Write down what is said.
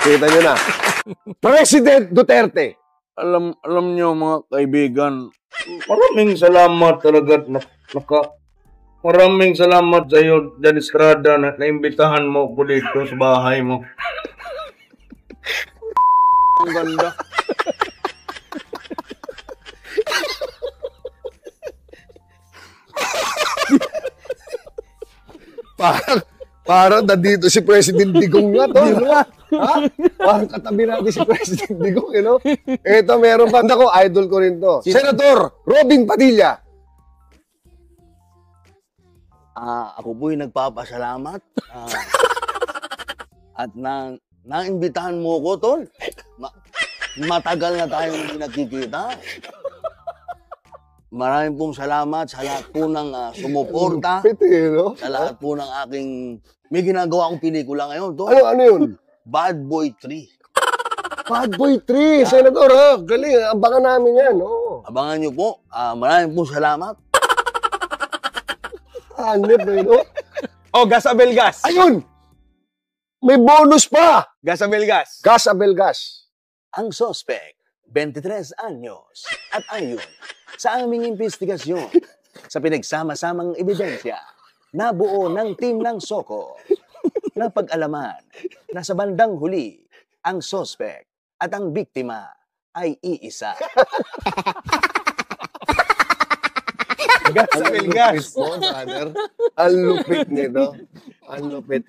Kita nyo na. President Duterte. Alam nyo mga kaibigan, maraming salamat talaga maraming salamat sa iyo, Dan Estrada, na naimbitahan mo ko dito sa bahay mo. Ang ganda. Parang nandito si President Digong nga to. Ha? Parang katabi natin si President Digong, you know? Ito, meron pa. Ako, idol ko rin to. Senator Robin Padilla. Ako po'y nagpapasalamat. At naimbitahan mo ko, Tol. Matagal na tayong hindi nagkikita. Maraming pong salamat sa lahat po ng sumuporta. Sa lahat po ng aking... May ginagawa akong pelikula ngayon, Tol. Ano yun? Bad Boy 3. Bad Boy 3, Senator, ha? Galing, abangan namin yan. Oh. Abangan nyo po. Maraming pong salamat. Hanip, no? Oh, Gas Abel Gas. Ayun! May bonus pa! Gas Abel Gas. Gas Abel Gas. Ang suspect, 23 anyos. At ayon sa aming investigasyon, sa pinagsama-samang ebidensya, nabuo ng team ng Soko na pag-alaman na sa bandang huli, ang suspect at ang biktima ay iisa. Gas Abel Gas. Ang lupit nito. Ang lupit.